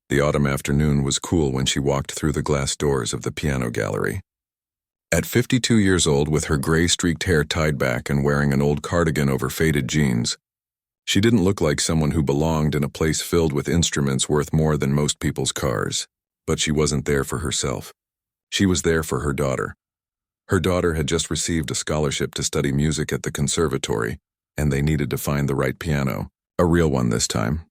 The autumn afternoon was cool when she walked through the glass doors of the piano gallery. At 52 years old, with her gray-streaked hair tied back and wearing an old cardigan over faded jeans, she didn't look like someone who belonged in a place filled with instruments worth more than most people's cars. But she wasn't there for herself. She was there for her daughter. Her daughter had just received a scholarship to study music at the conservatory, and they needed to find the right piano, a real one this time,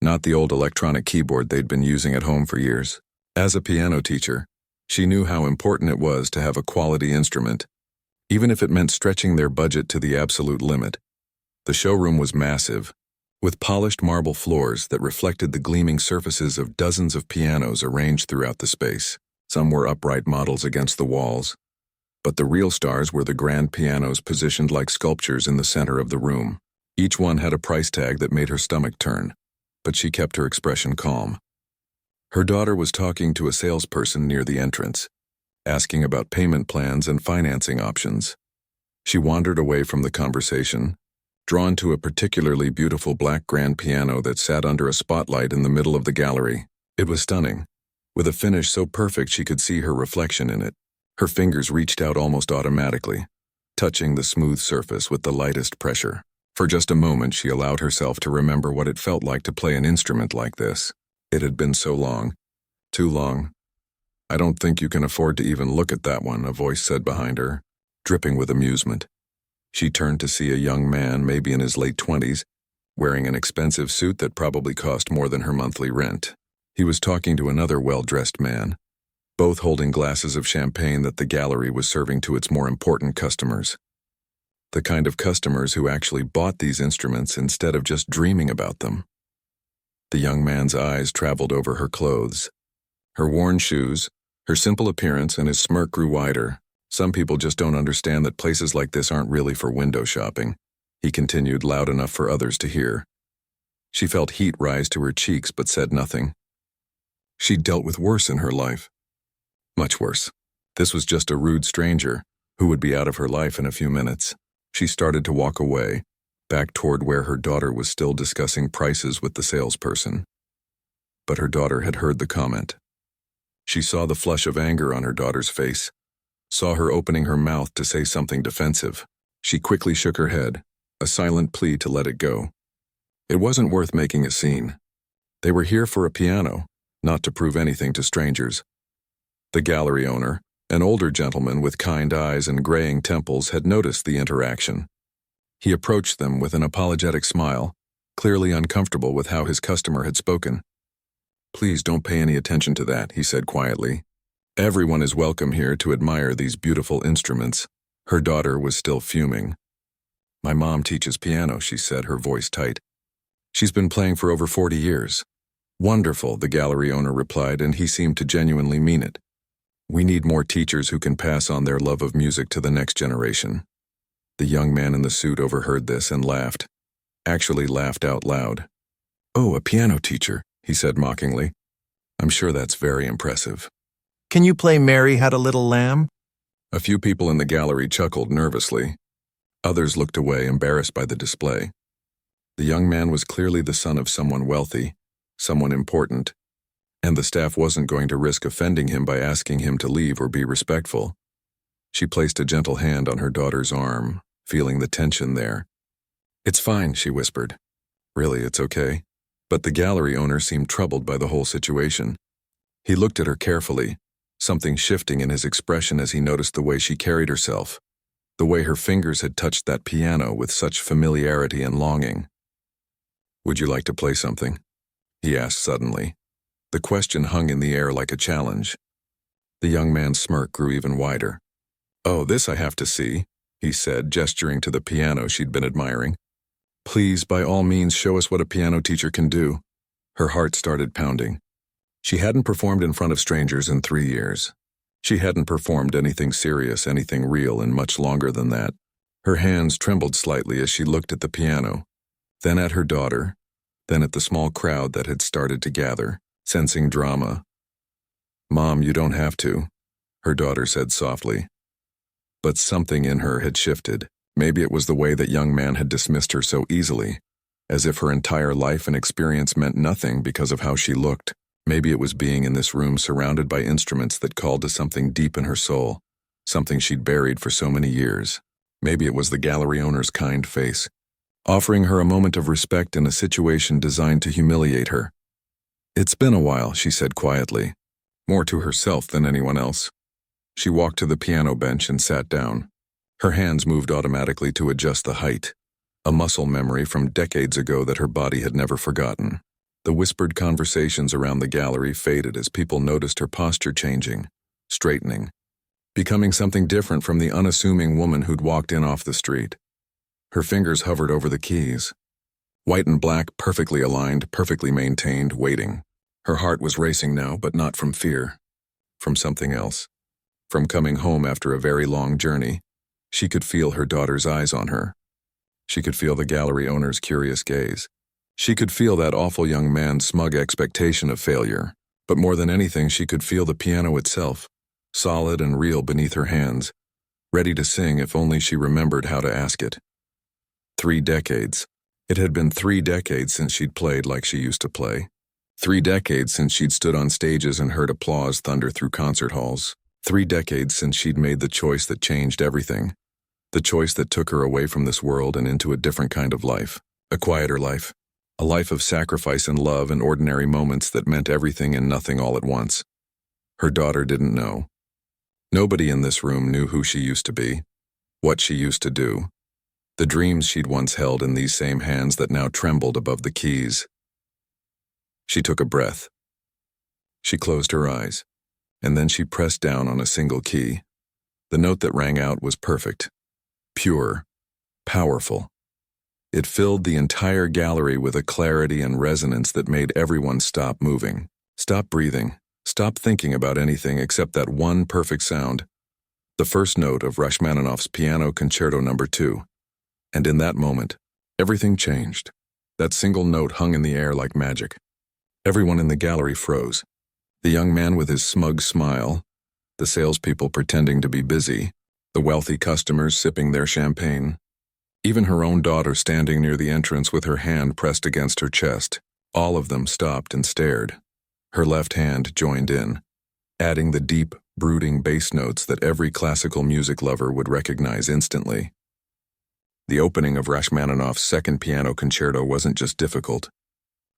not the old electronic keyboard they'd been using at home for years. As a piano teacher, she knew how important it was to have a quality instrument, even if it meant stretching their budget to the absolute limit. The showroom was massive, with polished marble floors that reflected the gleaming surfaces of dozens of pianos arranged throughout the space. Some were upright models against the walls, but the real stars were the grand pianos positioned like sculptures in the center of the room. Each one had a price tag that made her stomach turn, but she kept her expression calm. Her daughter was talking to a salesperson near the entrance, asking about payment plans and financing options. She wandered away from the conversation, drawn to a particularly beautiful black grand piano that sat under a spotlight in the middle of the gallery. It was stunning, with a finish so perfect she could see her reflection in it. Her fingers reached out almost automatically, touching the smooth surface with the lightest pressure. For just a moment, she allowed herself to remember what it felt like to play an instrument like this. It had been so long. Too long. "I don't think you can afford to even look at that one," a voice said behind her, dripping with amusement. She turned to see a young man, maybe in his late 20s, wearing an expensive suit that probably cost more than her monthly rent. He was talking to another well-dressed man, both holding glasses of champagne that the gallery was serving to its more important customers. The kind of customers who actually bought these instruments instead of just dreaming about them. The young man's eyes traveled over her clothes, her worn shoes, her simple appearance, and his smirk grew wider. "Some people just don't understand that places like this aren't really for window shopping," he continued, loud enough for others to hear. She felt heat rise to her cheeks but said nothing. She'd dealt with worse in her life. Much worse. This was just a rude stranger who would be out of her life in a few minutes. She started to walk away, back toward where her daughter was still discussing prices with the salesperson. But her daughter had heard the comment. She saw the flush of anger on her daughter's face, saw her opening her mouth to say something defensive. She quickly shook her head, a silent plea to let it go. It wasn't worth making a scene. They were here for a piano, not to prove anything to strangers. The gallery owner, an older gentleman with kind eyes and graying temples, had noticed the interaction. He approached them with an apologetic smile, clearly uncomfortable with how his customer had spoken. "Please don't pay any attention to that," he said quietly. "Everyone is welcome here to admire these beautiful instruments." Her daughter was still fuming. "My mom teaches piano," she said, her voice tight. "She's been playing for over 40 years. "Wonderful," the gallery owner replied, and he seemed to genuinely mean it. "We need more teachers who can pass on their love of music to the next generation." The young man in the suit overheard this and laughed. Actually laughed out loud. "Oh, a piano teacher," he said mockingly. "I'm sure that's very impressive." "Can you play Mary Had a Little Lamb?" A few people in the gallery chuckled nervously. Others looked away, embarrassed by the display. The young man was clearly the son of someone wealthy, someone important, and the staff wasn't going to risk offending him by asking him to leave or be respectful. She placed a gentle hand on her daughter's arm, feeling the tension there. "It's fine," she whispered. "Really, it's okay." But the gallery owner seemed troubled by the whole situation. He looked at her carefully, something shifting in his expression as he noticed the way she carried herself, the way her fingers had touched that piano with such familiarity and longing. "Would you like to play something?" he asked suddenly. The question hung in the air like a challenge. The young man's smirk grew even wider. "Oh, this I have to see," he said, gesturing to the piano she'd been admiring. "Please, by all means, show us what a piano teacher can do." Her heart started pounding. She hadn't performed in front of strangers in 3 years. She hadn't performed anything serious, anything real, in much longer than that. Her hands trembled slightly as she looked at the piano, then at her daughter, then at the small crowd that had started to gather, sensing drama. "Mom, you don't have to," her daughter said softly. But something in her had shifted. Maybe it was the way that young man had dismissed her so easily, as if her entire life and experience meant nothing because of how she looked. Maybe it was being in this room surrounded by instruments that called to something deep in her soul, something she'd buried for so many years. Maybe it was the gallery owner's kind face, offering her a moment of respect in a situation designed to humiliate her. "It's been a while," she said quietly, more to herself than anyone else. She walked to the piano bench and sat down. Her hands moved automatically to adjust the height, a muscle memory from decades ago that her body had never forgotten. The whispered conversations around the gallery faded as people noticed her posture changing, straightening, becoming something different from the unassuming woman who'd walked in off the street. Her fingers hovered over the keys. White and black, perfectly aligned, perfectly maintained, waiting. Her heart was racing now, but not from fear. From something else. From coming home after a very long journey, she could feel her daughter's eyes on her. She could feel the gallery owner's curious gaze. She could feel that awful young man's smug expectation of failure. But more than anything, she could feel the piano itself, solid and real beneath her hands, ready to sing if only she remembered how to ask it. 3 decades. It had been 3 decades since she'd played like she used to play. 3 decades since she'd stood on stages and heard applause thunder through concert halls. 3 decades since she'd made the choice that changed everything. The choice that took her away from this world and into a different kind of life. A quieter life. A life of sacrifice and love and ordinary moments that meant everything and nothing all at once. Her daughter didn't know. Nobody in this room knew who she used to be, what she used to do, the dreams she'd once held in these same hands that now trembled above the keys. She took a breath. She closed her eyes, and then she pressed down on a single key. The note that rang out was perfect, pure, powerful. It filled the entire gallery with a clarity and resonance that made everyone stop moving, stop breathing, stop thinking about anything except that one perfect sound, the first note of Rachmaninoff's Piano Concerto No. 2. And in that moment, everything changed. That single note hung in the air like magic. Everyone in the gallery froze. The young man with his smug smile, the salespeople pretending to be busy, the wealthy customers sipping their champagne, even her own daughter standing near the entrance with her hand pressed against her chest. All of them stopped and stared. Her left hand joined in, adding the deep, brooding bass notes that every classical music lover would recognize instantly. The opening of Rachmaninoff's Second Piano Concerto wasn't just difficult.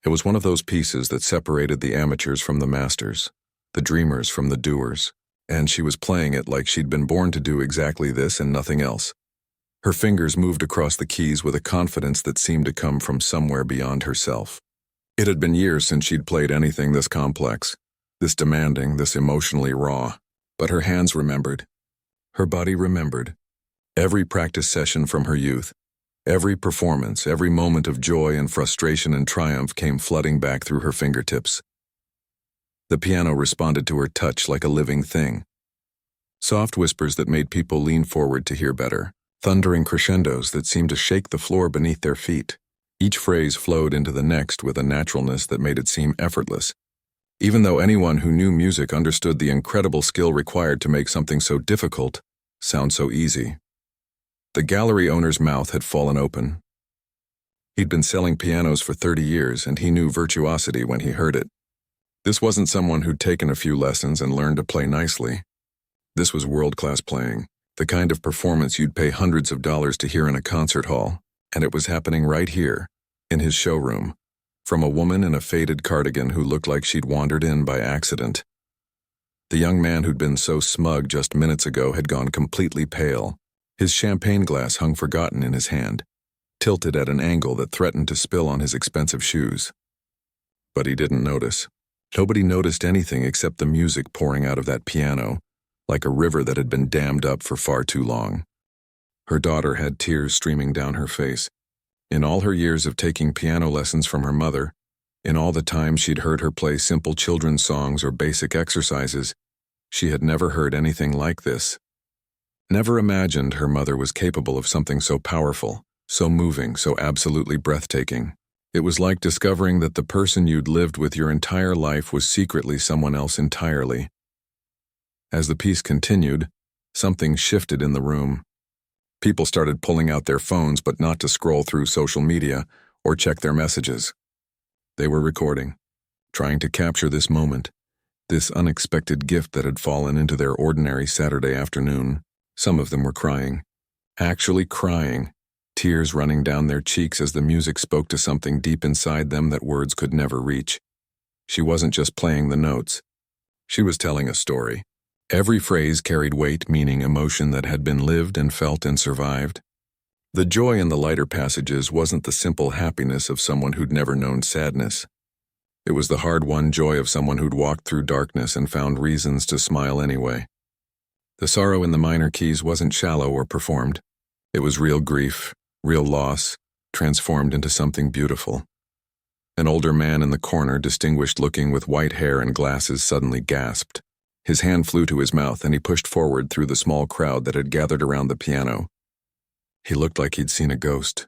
It was one of those pieces that separated the amateurs from the masters, the dreamers from the doers, and she was playing it like she'd been born to do exactly this and nothing else. Her fingers moved across the keys with a confidence that seemed to come from somewhere beyond herself. It had been years since she'd played anything this complex, this demanding, this emotionally raw. But her hands remembered. Her body remembered. Every practice session from her youth, every performance, every moment of joy and frustration and triumph came flooding back through her fingertips. The piano responded to her touch like a living thing. Soft whispers that made people lean forward to hear better, thundering crescendos that seemed to shake the floor beneath their feet. Each phrase flowed into the next with a naturalness that made it seem effortless, even though anyone who knew music understood the incredible skill required to make something so difficult sound so easy. The gallery owner's mouth had fallen open. He'd been selling pianos for 30 years, and he knew virtuosity when he heard it. This wasn't someone who'd taken a few lessons and learned to play nicely. This was world-class playing, the kind of performance you'd pay hundreds of dollars to hear in a concert hall, and it was happening right here, in his showroom, from a woman in a faded cardigan who looked like she'd wandered in by accident. The young man who'd been so smug just minutes ago had gone completely pale. His champagne glass hung forgotten in his hand, tilted at an angle that threatened to spill on his expensive shoes. But he didn't notice. Nobody noticed anything except the music pouring out of that piano, like a river that had been dammed up for far too long. Her daughter had tears streaming down her face. In all her years of taking piano lessons from her mother, in all the time she'd heard her play simple children's songs or basic exercises, she had never heard anything like this. Never imagined her mother was capable of something so powerful, so moving, so absolutely breathtaking. It was like discovering that the person you'd lived with your entire life was secretly someone else entirely. As the piece continued, something shifted in the room. People started pulling out their phones, but not to scroll through social media or check their messages. They were recording, trying to capture this moment, this unexpected gift that had fallen into their ordinary Saturday afternoon. Some of them were crying, actually crying, tears running down their cheeks as the music spoke to something deep inside them that words could never reach. She wasn't just playing the notes. She was telling a story. Every phrase carried weight, meaning, emotion that had been lived and felt and survived. The joy in the lighter passages wasn't the simple happiness of someone who'd never known sadness. It was the hard-won joy of someone who'd walked through darkness and found reasons to smile anyway. The sorrow in the minor keys wasn't shallow or performed. It was real grief, real loss, transformed into something beautiful. An older man in the corner, distinguished-looking with white hair and glasses, suddenly gasped. His hand flew to his mouth and he pushed forward through the small crowd that had gathered around the piano. He looked like he'd seen a ghost.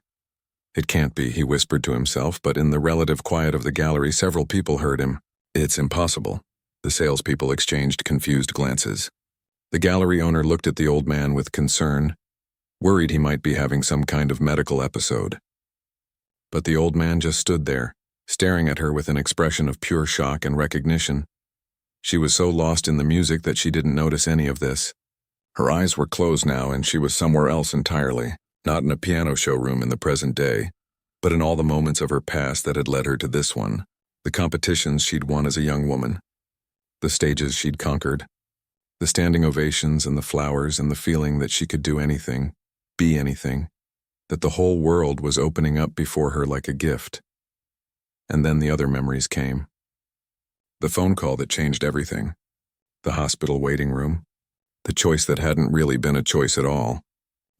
It can't be, he whispered to himself, but in the relative quiet of the gallery, several people heard him. It's impossible. The salespeople exchanged confused glances. The gallery owner looked at the old man with concern, worried he might be having some kind of medical episode. But the old man just stood there, staring at her with an expression of pure shock and recognition. She was so lost in the music that she didn't notice any of this. Her eyes were closed now and she was somewhere else entirely, not in a piano showroom in the present day, but in all the moments of her past that had led her to this one, the competitions she'd won as a young woman, the stages she'd conquered, the standing ovations and the flowers and the feeling that she could do anything, be anything, that the whole world was opening up before her like a gift. And then the other memories came. The phone call that changed everything, the hospital waiting room, the choice that hadn't really been a choice at all,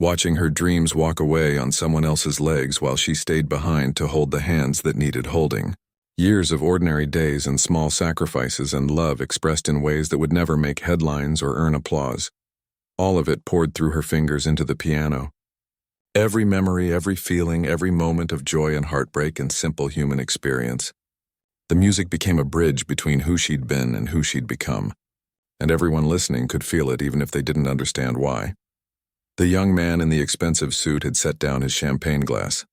watching her dreams walk away on someone else's legs while she stayed behind to hold the hands that needed holding. Years of ordinary days and small sacrifices and love expressed in ways that would never make headlines or earn applause. All of it poured through her fingers into the piano. Every memory, every feeling, every moment of joy and heartbreak and simple human experience. The music became a bridge between who she'd been and who she'd become, and everyone listening could feel it even if they didn't understand why. The young man in the expensive suit had set down his champagne glass.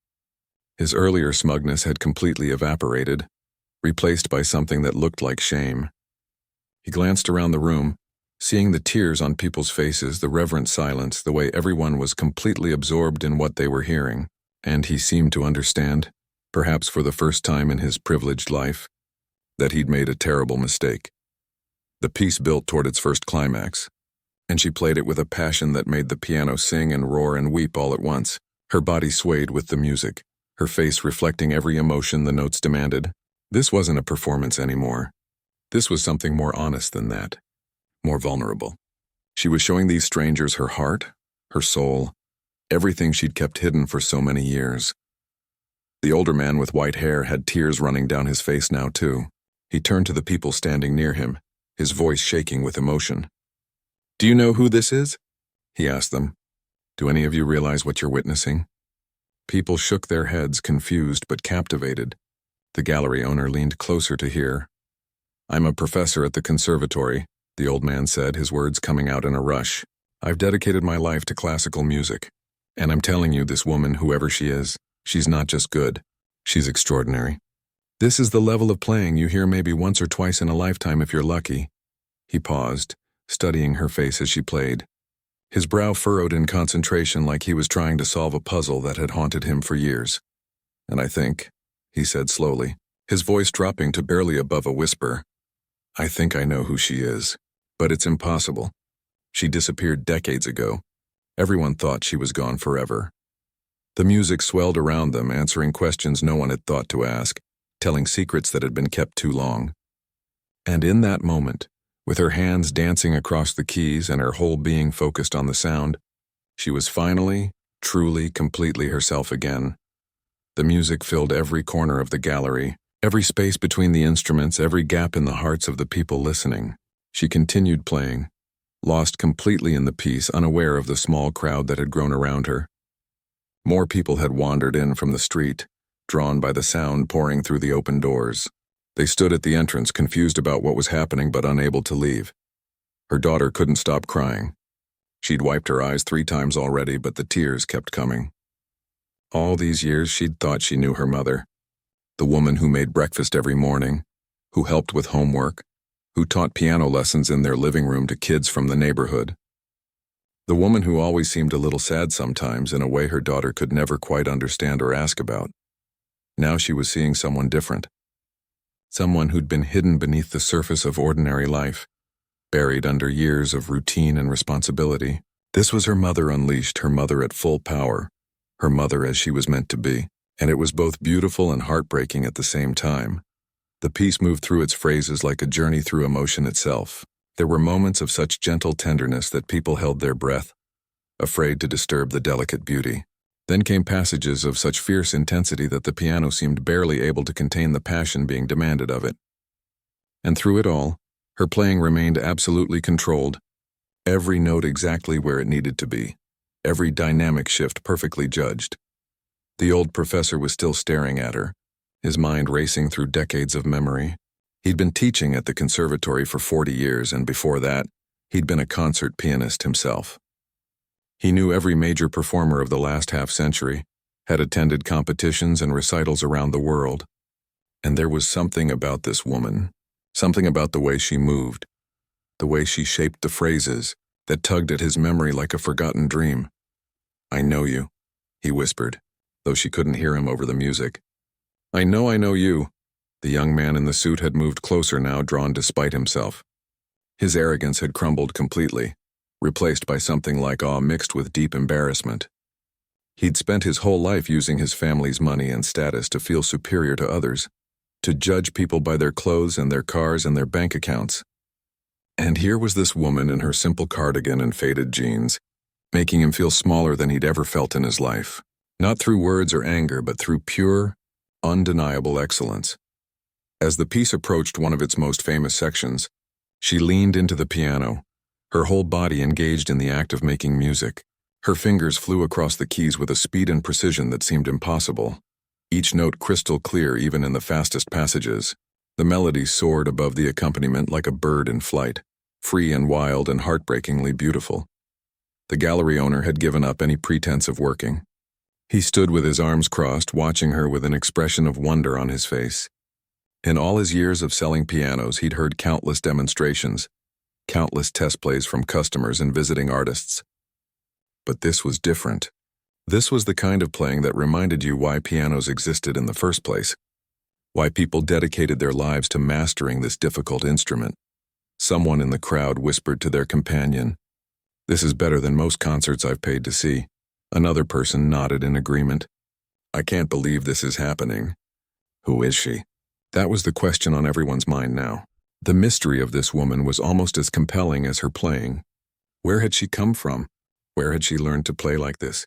His earlier smugness had completely evaporated, replaced by something that looked like shame. He glanced around the room, seeing the tears on people's faces, the reverent silence, the way everyone was completely absorbed in what they were hearing, and he seemed to understand, perhaps for the first time in his privileged life, that he'd made a terrible mistake. The piece built toward its first climax, and she played it with a passion that made the piano sing and roar and weep all at once. Her body swayed with the music, her face reflecting every emotion the notes demanded. This wasn't a performance anymore. This was something more honest than that, more vulnerable. She was showing these strangers her heart, her soul, everything she'd kept hidden for so many years. The older man with white hair had tears running down his face now too. He turned to the people standing near him, his voice shaking with emotion. "Do you know who this is?" he asked them. "Do any of you realize what you're witnessing?" People shook their heads, confused but captivated. The gallery owner leaned closer to hear. "I'm a professor at the conservatory," the old man said, his words coming out in a rush. "I've dedicated my life to classical music. And I'm telling you, this woman, whoever she is, she's not just good. She's extraordinary. This is the level of playing you hear maybe once or twice in a lifetime if you're lucky." He paused, studying her face as she played. His brow furrowed in concentration like he was trying to solve a puzzle that had haunted him for years. "And I think," he said slowly, his voice dropping to barely above a whisper, "I think I know who she is. But it's impossible. She disappeared decades ago. Everyone thought she was gone forever." The music swelled around them, answering questions no one had thought to ask, telling secrets that had been kept too long. And in that moment, with her hands dancing across the keys and her whole being focused on the sound, she was finally, truly, completely herself again. The music filled every corner of the gallery, every space between the instruments, every gap in the hearts of the people listening. She continued playing, lost completely in the piece, unaware of the small crowd that had grown around her. More people had wandered in from the street, drawn by the sound pouring through the open doors. They stood at the entrance, confused about what was happening but unable to leave. Her daughter couldn't stop crying. She'd wiped her eyes 3 times already, but the tears kept coming. All these years she'd thought she knew her mother, the woman who made breakfast every morning, who helped with homework, who taught piano lessons in their living room to kids from the neighborhood. The woman who always seemed a little sad sometimes in a way her daughter could never quite understand or ask about. Now she was seeing someone different. Someone who'd been hidden beneath the surface of ordinary life, buried under years of routine and responsibility. This was her mother unleashed, her mother at full power, her mother as she was meant to be. And it was both beautiful and heartbreaking at the same time. The piece moved through its phrases like a journey through emotion itself. There were moments of such gentle tenderness that people held their breath, afraid to disturb the delicate beauty. Then came passages of such fierce intensity that the piano seemed barely able to contain the passion being demanded of it. And through it all, her playing remained absolutely controlled, every note exactly where it needed to be, every dynamic shift perfectly judged. The old professor was still staring at her, his mind racing through decades of memory. He'd been teaching at the conservatory for 40 years, and before that, he'd been a concert pianist himself. He knew every major performer of the last half-century, had attended competitions and recitals around the world. And there was something about this woman, something about the way she moved, the way she shaped the phrases, that tugged at his memory like a forgotten dream. "I know you," he whispered, though she couldn't hear him over the music. I know you." The young man in the suit had moved closer now, drawn despite himself. His arrogance had crumbled completely, replaced by something like awe mixed with deep embarrassment. He'd spent his whole life using his family's money and status to feel superior to others, to judge people by their clothes and their cars and their bank accounts. And here was this woman in her simple cardigan and faded jeans, making him feel smaller than he'd ever felt in his life. Not through words or anger, but through pure, undeniable excellence. As the piece approached one of its most famous sections, she leaned into the piano, her whole body engaged in the act of making music. Her fingers flew across the keys with a speed and precision that seemed impossible, each note crystal clear even in the fastest passages. The melody soared above the accompaniment like a bird in flight, free and wild and heartbreakingly beautiful. The gallery owner had given up any pretense of working. He stood with his arms crossed, watching her with an expression of wonder on his face. In all his years of selling pianos, he'd heard countless demonstrations, countless test plays from customers and visiting artists. But this was different. This was the kind of playing that reminded you why pianos existed in the first place, why people dedicated their lives to mastering this difficult instrument. Someone in the crowd whispered to their companion, "This is better than most concerts I've paid to see." Another person nodded in agreement. "I can't believe this is happening. Who is she?" That was the question on everyone's mind now. The mystery of this woman was almost as compelling as her playing. Where had she come from? Where had she learned to play like this?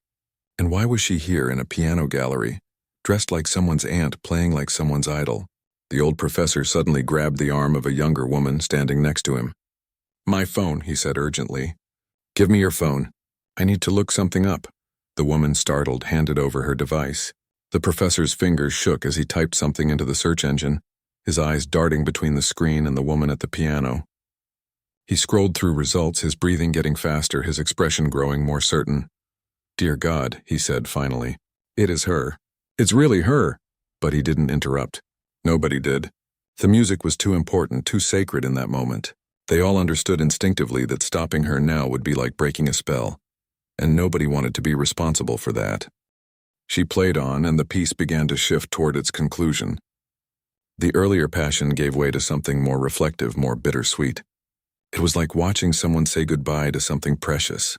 And why was she here in a piano gallery, dressed like someone's aunt, playing like someone's idol? The old professor suddenly grabbed the arm of a younger woman standing next to him. "My phone," he said urgently. "Give me your phone. I need to look something up." The woman, startled, handed over her device. The professor's fingers shook as he typed something into the search engine, his eyes darting between the screen and the woman at the piano. He scrolled through results, his breathing getting faster, his expression growing more certain. "Dear God," he said finally. "It is her. It's really her." But he didn't interrupt. Nobody did. The music was too important, too sacred in that moment. They all understood instinctively that stopping her now would be like breaking a spell, and nobody wanted to be responsible for that. She played on, and the piece began to shift toward its conclusion. The earlier passion gave way to something more reflective, more bittersweet. It was like watching someone say goodbye to something precious,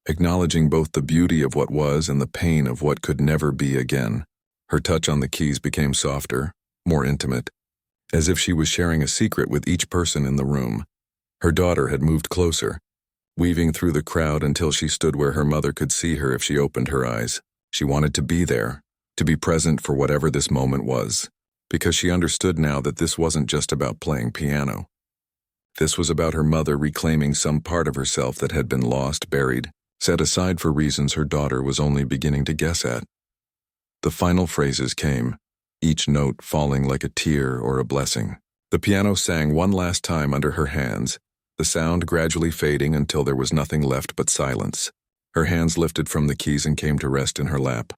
acknowledging both the beauty of what was and the pain of what could never be again. Her touch on the keys became softer, more intimate, as if she was sharing a secret with each person in the room. Her daughter had moved closer, weaving through the crowd until she stood where her mother could see her if she opened her eyes. She wanted to be there, to be present for whatever this moment was, because she understood now that this wasn't just about playing piano. This was about her mother reclaiming some part of herself that had been lost, buried, set aside for reasons her daughter was only beginning to guess at. The final phrases came, each note falling like a tear or a blessing. The piano sang one last time under her hands, the sound gradually fading until there was nothing left but silence. Her hands lifted from the keys and came to rest in her lap.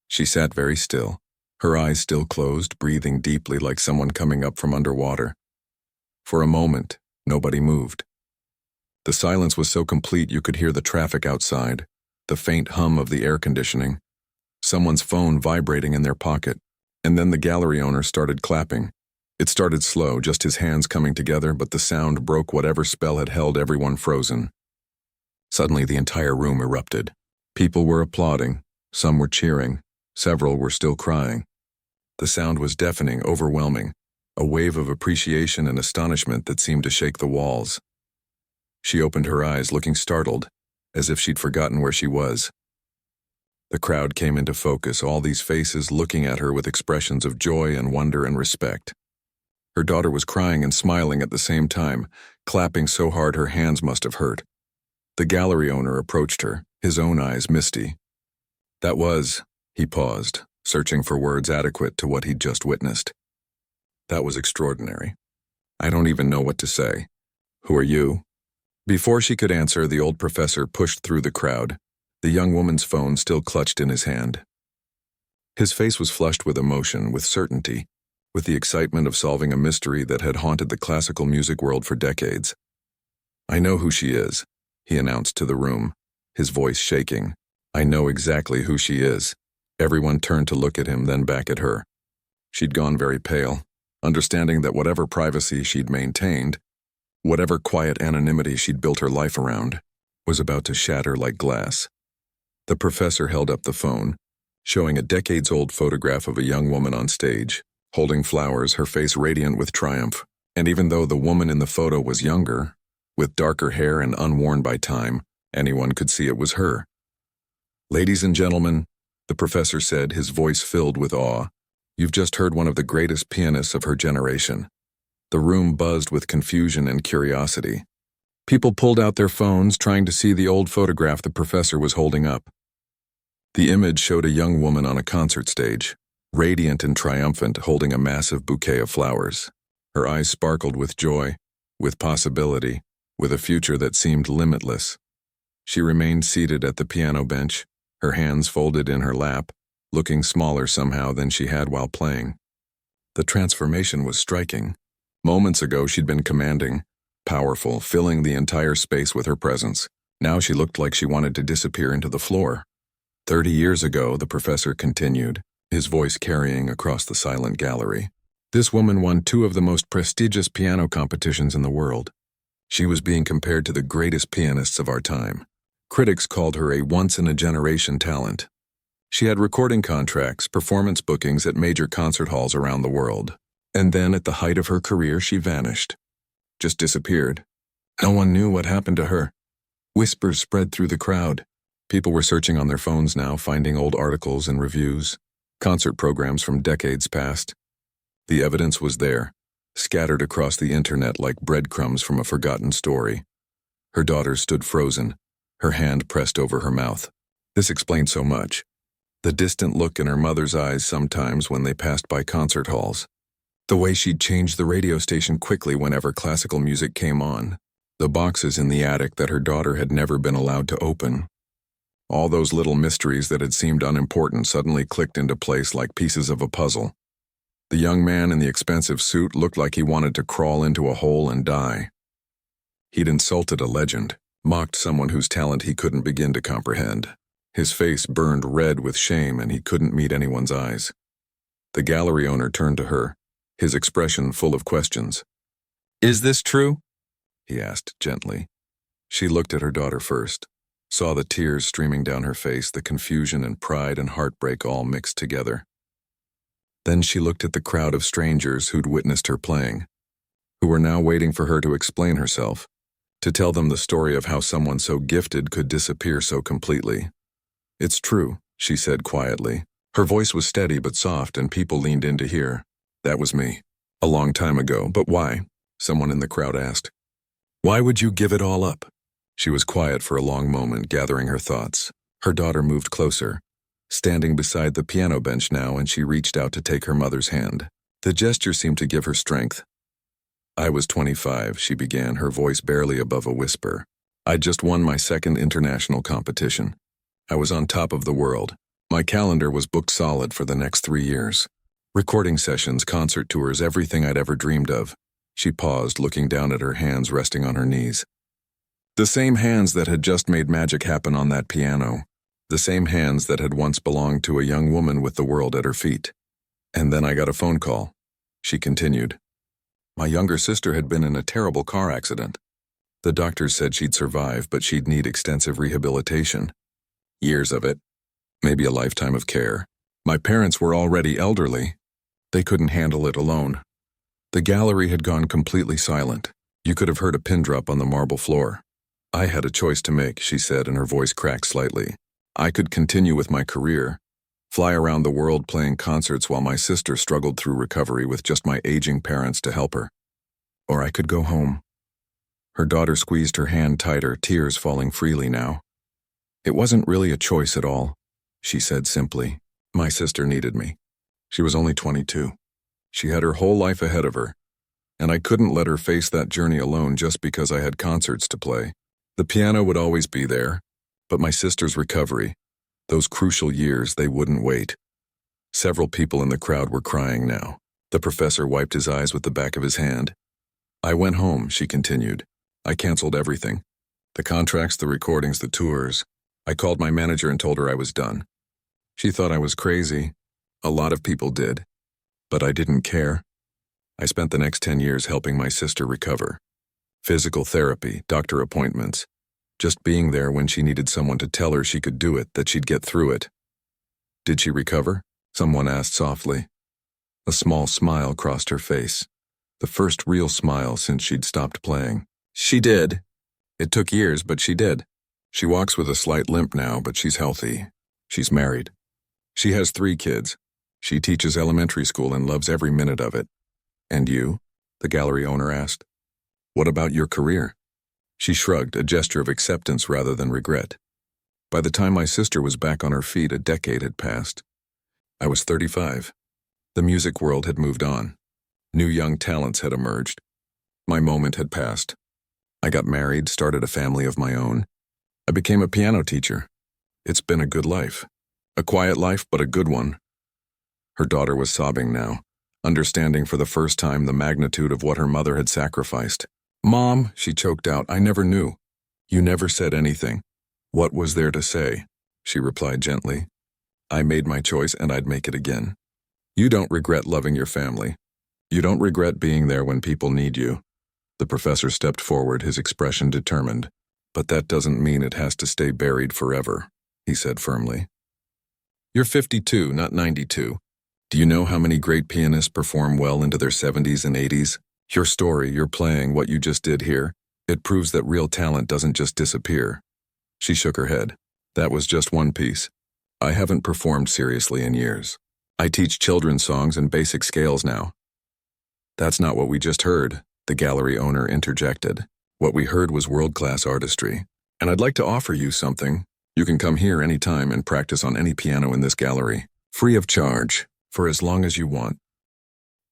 She sat very still, her eyes still closed, breathing deeply like someone coming up from underwater. For a moment, nobody moved. The silence was so complete you could hear the traffic outside, the faint hum of the air conditioning, someone's phone vibrating in their pocket, and then the gallery owner started clapping. It started slow, just his hands coming together, but the sound broke whatever spell had held everyone frozen. Suddenly, the entire room erupted. People were applauding, some were cheering, several were still crying. The sound was deafening, overwhelming, a wave of appreciation and astonishment that seemed to shake the walls. She opened her eyes, looking startled, as if she'd forgotten where she was. The crowd came into focus, all these faces looking at her with expressions of joy and wonder and respect. Her daughter was crying and smiling at the same time, clapping so hard her hands must have hurt. The gallery owner approached her, his own eyes misty. That was, he paused, searching for words adequate to what he'd just witnessed. That was extraordinary. I don't even know what to say. Who are you? Before she could answer, the old professor pushed through the crowd, the young woman's phone still clutched in his hand. His face was flushed with emotion, with certainty, with the excitement of solving a mystery that had haunted the classical music world for decades. I know who she is, he announced to the room, his voice shaking. I know exactly who she is. Everyone turned to look at him, then back at her. She'd gone very pale, understanding that whatever privacy she'd maintained, whatever quiet anonymity she'd built her life around, was about to shatter like glass. The professor held up the phone, showing a decades-old photograph of a young woman on stage, holding flowers, her face radiant with triumph. And even though the woman in the photo was younger, with darker hair and unworn by time, anyone could see it was her. Ladies and gentlemen, the professor said, his voice filled with awe, you've just heard one of the greatest pianists of her generation. The room buzzed with confusion and curiosity. People pulled out their phones, trying to see the old photograph the professor was holding up. The image showed a young woman on a concert stage, radiant and triumphant, holding a massive bouquet of flowers. Her eyes sparkled with joy, with possibility, with a future that seemed limitless. She remained seated at the piano bench, her hands folded in her lap, looking smaller somehow than she had while playing. The transformation was striking. Moments ago she'd been commanding, powerful, filling the entire space with her presence. Now she looked like she wanted to disappear into the floor. 30 years ago, the professor continued, his voice carrying across the silent gallery. This woman won 2 of the most prestigious piano competitions in the world. She was being compared to the greatest pianists of our time. Critics called her a once-in-a-generation talent. She had recording contracts, performance bookings at major concert halls around the world. And then, at the height of her career, she vanished. Just disappeared. No one knew what happened to her. Whispers spread through the crowd. People were searching on their phones now, finding old articles and reviews, concert programs from decades past. The evidence was there, scattered across the internet like breadcrumbs from a forgotten story. Her daughter stood frozen, her hand pressed over her mouth. This explained so much. The distant look in her mother's eyes sometimes when they passed by concert halls. The way she'd change the radio station quickly whenever classical music came on. The boxes in the attic that her daughter had never been allowed to open. All those little mysteries that had seemed unimportant suddenly clicked into place like pieces of a puzzle. The young man in the expensive suit looked like he wanted to crawl into a hole and die. He'd insulted a legend, mocked someone whose talent he couldn't begin to comprehend. His face burned red with shame and he couldn't meet anyone's eyes. The gallery owner turned to her, his expression full of questions. "Is this true?" he asked gently. She looked at her daughter first, saw the tears streaming down her face, the confusion and pride and heartbreak all mixed together. Then she looked at the crowd of strangers who'd witnessed her playing, who were now waiting for her to explain herself, to tell them the story of how someone so gifted could disappear so completely. "It's true," she said quietly. Her voice was steady but soft, and people leaned in to hear. "That was me. A long time ago. But why?" someone in the crowd asked. "Why would you give it all up?" She was quiet for a long moment, gathering her thoughts. Her daughter moved closer, standing beside the piano bench now, and she reached out to take her mother's hand. The gesture seemed to give her strength. "I was 25, she began, her voice barely above a whisper. I'd just won my second international competition. I was on top of the world. My calendar was booked solid for the next 3 years. Recording sessions, concert tours, everything I'd ever dreamed of. She paused, looking down at her hands resting on her knees. The same hands that had just made magic happen on that piano. The same hands that had once belonged to a young woman with the world at her feet. And then I got a phone call. She continued. My younger sister had been in a terrible car accident. The doctors said she'd survive, but she'd need extensive rehabilitation. Years of it. Maybe a lifetime of care. My parents were already elderly. They couldn't handle it alone. The gallery had gone completely silent. You could have heard a pin drop on the marble floor. I had a choice to make, she said, and her voice cracked slightly. I could continue with my career, fly around the world playing concerts while my sister struggled through recovery with just my aging parents to help her. Or I could go home. Her daughter squeezed her hand tighter, tears falling freely now. It wasn't really a choice at all, she said simply. My sister needed me. She was only 22. She had her whole life ahead of her, and I couldn't let her face that journey alone just because I had concerts to play. The piano would always be there, but my sister's recovery, those crucial years, they wouldn't wait. Several people in the crowd were crying now. The professor wiped his eyes with the back of his hand. I went home, she continued. I canceled everything. The contracts, the recordings, the tours. I called my manager and told her I was done. She thought I was crazy. A lot of people did. But I didn't care. I spent the next 10 years helping my sister recover. Physical therapy, doctor appointments. Just being there when she needed someone to tell her she could do it, that she'd get through it. Did she recover? Someone asked softly. A small smile crossed her face. The first real smile since she'd stopped playing. She did. It took years, but she did. She walks with a slight limp now, but she's healthy. She's married. She has 3 kids. She teaches elementary school and loves every minute of it. And you? The gallery owner asked. What about your career? She shrugged, a gesture of acceptance rather than regret. By the time my sister was back on her feet, a decade had passed. I was 35. The music world had moved on. New young talents had emerged. My moment had passed. I got married, started a family of my own. I became a piano teacher. It's been a good life. A quiet life, but a good one. Her daughter was sobbing now, understanding for the first time the magnitude of what her mother had sacrificed. Mom, she choked out, I never knew. You never said anything. What was there to say? She replied gently. I made my choice and I'd make it again. You don't regret loving your family. You don't regret being there when people need you. The professor stepped forward, his expression determined. But that doesn't mean it has to stay buried forever, he said firmly. You're 52, not 92. Do you know how many great pianists perform well into their 70s and 80s? Your story, your playing, what you just did here, it proves that real talent doesn't just disappear. She shook her head. That was just one piece. I haven't performed seriously in years. I teach children's songs and basic scales now. That's not what we just heard, the gallery owner interjected. What we heard was world-class artistry. And I'd like to offer you something. You can come here anytime and practice on any piano in this gallery, free of charge, for as long as you want.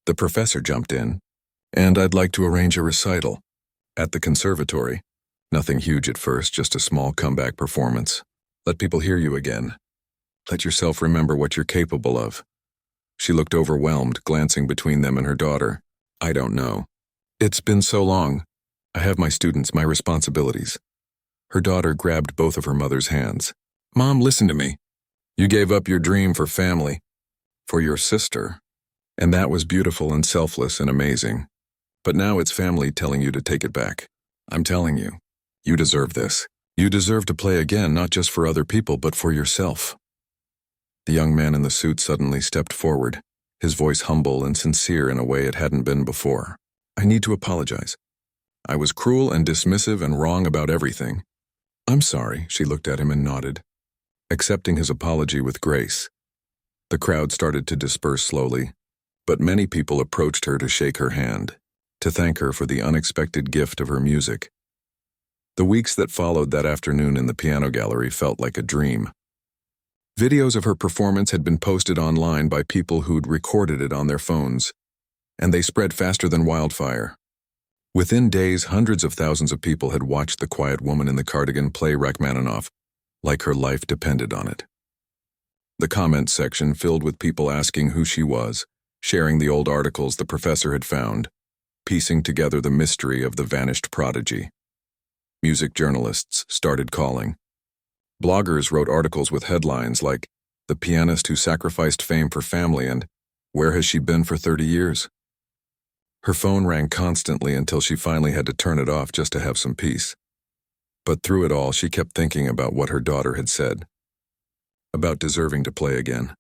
The professor jumped in. And I'd like to arrange a recital. At the conservatory. Nothing huge at first, just a small comeback performance. Let people hear you again. Let yourself remember what you're capable of. She looked overwhelmed, glancing between them and her daughter. I don't know. It's been so long. I have my students, my responsibilities. Her daughter grabbed both of her mother's hands. Mom, listen to me. You gave up your dream for family. For your sister. And that was beautiful and selfless and amazing. But now it's family telling you to take it back. I'm telling you, you deserve this. You deserve to play again, not just for other people, but for yourself. The young man in the suit suddenly stepped forward, his voice humble and sincere in a way it hadn't been before. I need to apologize. I was cruel and dismissive and wrong about everything. I'm sorry, she looked at him and nodded, accepting his apology with grace. The crowd started to disperse slowly, but many people approached her to shake her hand, to thank her for the unexpected gift of her music. The weeks that followed that afternoon in the piano gallery felt like a dream. Videos of her performance had been posted online by people who'd recorded it on their phones, and they spread faster than wildfire. Within days, hundreds of thousands of people had watched the quiet woman in the cardigan play Rachmaninoff, like her life depended on it. The comment section filled with people asking who she was, sharing the old articles the professor had found. piecing together the mystery of the vanished prodigy. Music journalists started calling. Bloggers wrote articles with headlines like, "The Pianist Who Sacrificed Fame for Family" and "Where Has She Been for 30 Years?" Her phone rang constantly until she finally had to turn it off just to have some peace. But through it all, she kept thinking about what her daughter had said. About deserving to play again.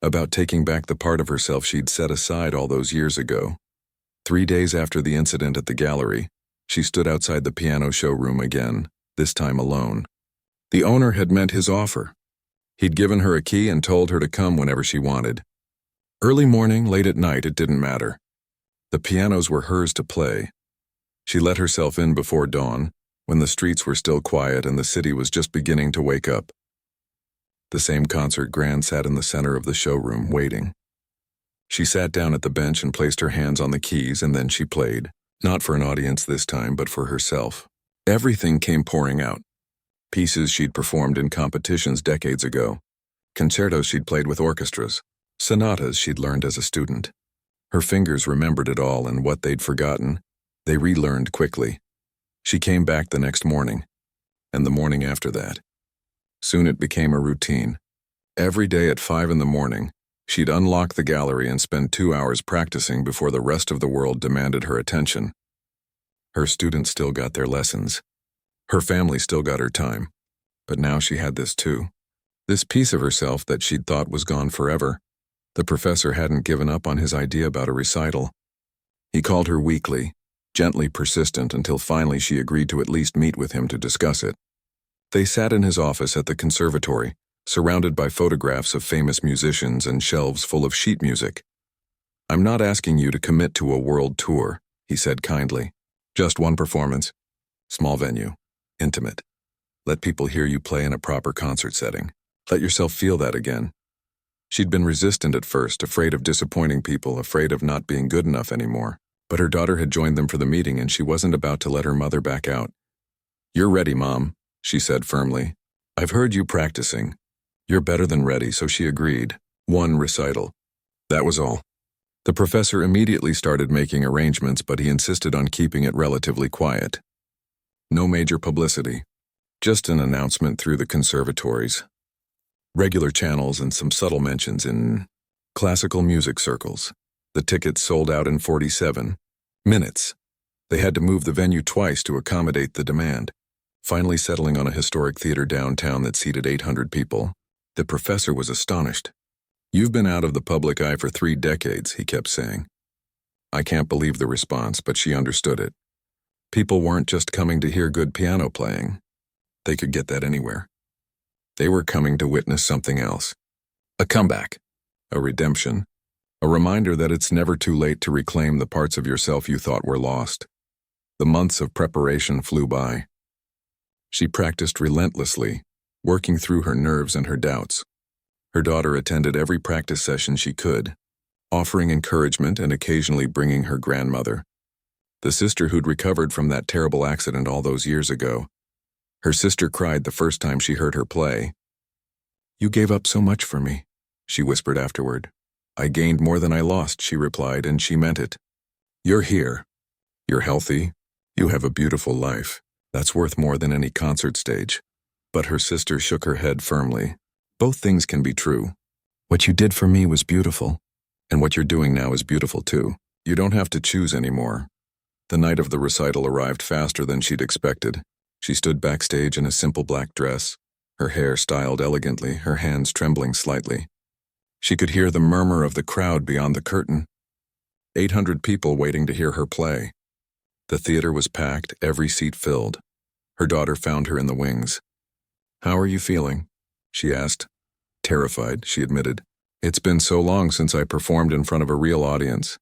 About taking back the part of herself she'd set aside all those years ago. 3 days after the incident at the gallery, she stood outside the piano showroom again, this time alone. The owner had meant his offer. He'd given her a key and told her to come whenever she wanted. Early morning, late at night, it didn't matter. The pianos were hers to play. She let herself in before dawn, when the streets were still quiet and the city was just beginning to wake up. The same concert grand sat in the center of the showroom, waiting. She sat down at the bench and placed her hands on the keys, and then she played. Not for an audience this time, but for herself. Everything came pouring out. Pieces she'd performed in competitions decades ago. Concertos she'd played with orchestras. Sonatas she'd learned as a student. Her fingers remembered it all, and what they'd forgotten, they relearned quickly. She came back the next morning, and the morning after that. Soon it became a routine. Every day at 5 in the morning, she'd unlock the gallery and spend 2 hours practicing before the rest of the world demanded her attention. Her students still got their lessons. Her family still got her time. But now she had this too. This piece of herself that she'd thought was gone forever. The professor hadn't given up on his idea about a recital. He called her weekly, gently persistent, until finally she agreed to at least meet with him to discuss it. They sat in his office at the conservatory, surrounded by photographs of famous musicians and shelves full of sheet music. "I'm not asking you to commit to a world tour," he said kindly. "Just one performance. Small venue. Intimate. Let people hear you play in a proper concert setting. Let yourself feel that again." She'd been resistant at first, afraid of disappointing people, afraid of not being good enough anymore. But her daughter had joined them for the meeting, and she wasn't about to let her mother back out. "You're ready, Mom," she said firmly. "I've heard you practicing. You're better than ready," so she agreed. One recital. That was all. The professor immediately started making arrangements, but he insisted on keeping it relatively quiet. No major publicity. Just an announcement through the conservatories. Regular channels and some subtle mentions in classical music circles. The tickets sold out in 47 minutes. They had to move the venue twice to accommodate the demand, finally settling on a historic theater downtown that seated 800 people. The professor was astonished. "You've been out of the public eye for 3 decades, he kept saying. I can't believe the response, but she understood it. People weren't just coming to hear good piano playing. They could get that anywhere. They were coming to witness something else. A comeback. A redemption. A reminder that it's never too late to reclaim the parts of yourself you thought were lost. The months of preparation flew by. She practiced relentlessly, working through her nerves and her doubts. Her daughter attended every practice session she could, offering encouragement and occasionally bringing her grandmother, the sister who'd recovered from that terrible accident all those years ago. Her sister cried the first time she heard her play. "You gave up so much for me," she whispered afterward. "I gained more than I lost," she replied, and she meant it. "You're here. You're healthy. You have a beautiful life. That's worth more than any concert stage." But her sister shook her head firmly. "Both things can be true. What you did for me was beautiful, and what you're doing now is beautiful too. You don't have to choose anymore." The night of the recital arrived faster than she'd expected. She stood backstage in a simple black dress, her hair styled elegantly, her hands trembling slightly. She could hear the murmur of the crowd beyond the curtain. 800 people waiting to hear her play. The theater was packed, every seat filled. Her daughter found her in the wings. "How are you feeling?" she asked. "Terrified," she admitted. "It's been so long since I performed in front of a real audience."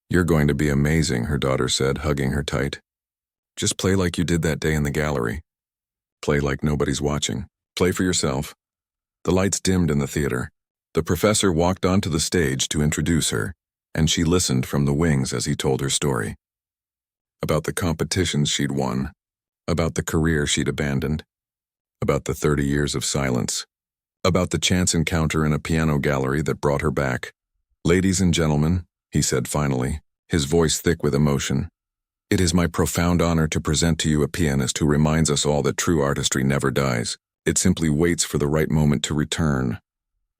"You're going to be amazing," her daughter said, hugging her tight. "Just play like you did that day in the gallery. Play like nobody's watching. Play for yourself." The lights dimmed in the theater. The professor walked onto the stage to introduce her, and she listened from the wings as he told her story. About the competitions she'd won, about the career she'd abandoned, about the 30 years of silence, about the chance encounter in a piano gallery that brought her back. "Ladies and gentlemen," he said finally, his voice thick with emotion. "It is my profound honor to present to you a pianist who reminds us all that true artistry never dies. It simply waits for the right moment to return."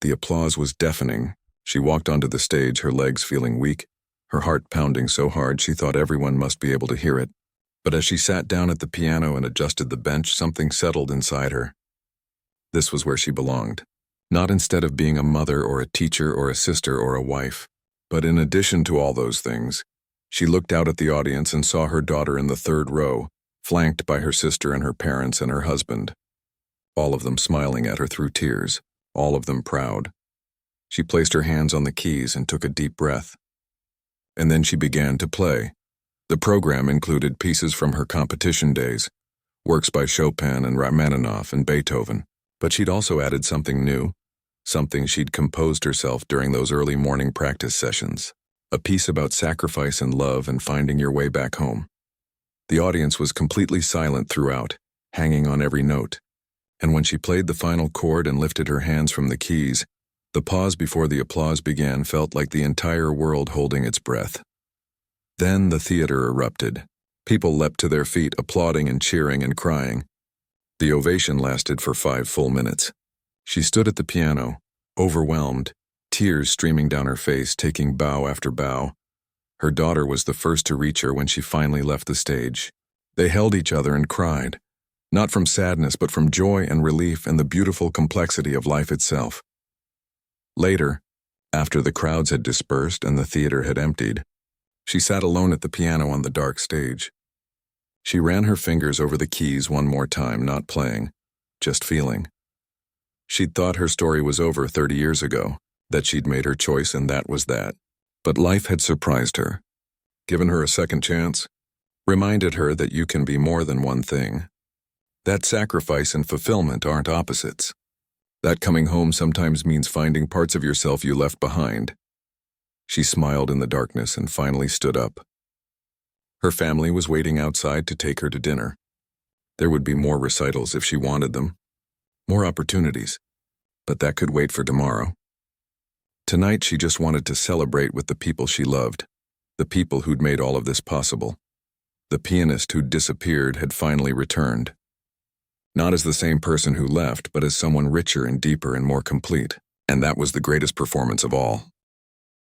The applause was deafening. She walked onto the stage, her legs feeling weak, her heart pounding so hard she thought everyone must be able to hear it. But as she sat down at the piano and adjusted the bench, something settled inside her. This was where she belonged. Not instead of being a mother or a teacher or a sister or a wife, but in addition to all those things, she looked out at the audience and saw her daughter in the third row, flanked by her sister and her parents and her husband. All of them smiling at her through tears, all of them proud. She placed her hands on the keys and took a deep breath. And then she began to play. The program included pieces from her competition days, works by Chopin and Rachmaninoff and Beethoven, but she'd also added something new, something she'd composed herself during those early morning practice sessions, a piece about sacrifice and love and finding your way back home. The audience was completely silent throughout, hanging on every note, and when she played the final chord and lifted her hands from the keys, the pause before the applause began felt like the entire world holding its breath. Then the theater erupted. People leapt to their feet, applauding and cheering and crying. The ovation lasted for 5 full minutes. She stood at the piano, overwhelmed, tears streaming down her face, taking bow after bow. Her daughter was the first to reach her when she finally left the stage. They held each other and cried, not from sadness but from joy and relief and the beautiful complexity of life itself. Later, after the crowds had dispersed and the theater had emptied, she sat alone at the piano on the dark stage. She ran her fingers over the keys one more time, not playing, just feeling. She'd thought her story was over 30 years ago, that she'd made her choice and that was that. But life had surprised her, given her a second chance, reminded her that you can be more than one thing. That sacrifice and fulfillment aren't opposites. That coming home sometimes means finding parts of yourself you left behind. She smiled in the darkness and finally stood up. Her family was waiting outside to take her to dinner. There would be more recitals if she wanted them, more opportunities, but that could wait for tomorrow. Tonight she just wanted to celebrate with the people she loved, the people who'd made all of this possible. The pianist who'd disappeared had finally returned. Not as the same person who left, but as someone richer and deeper and more complete. And that was the greatest performance of all.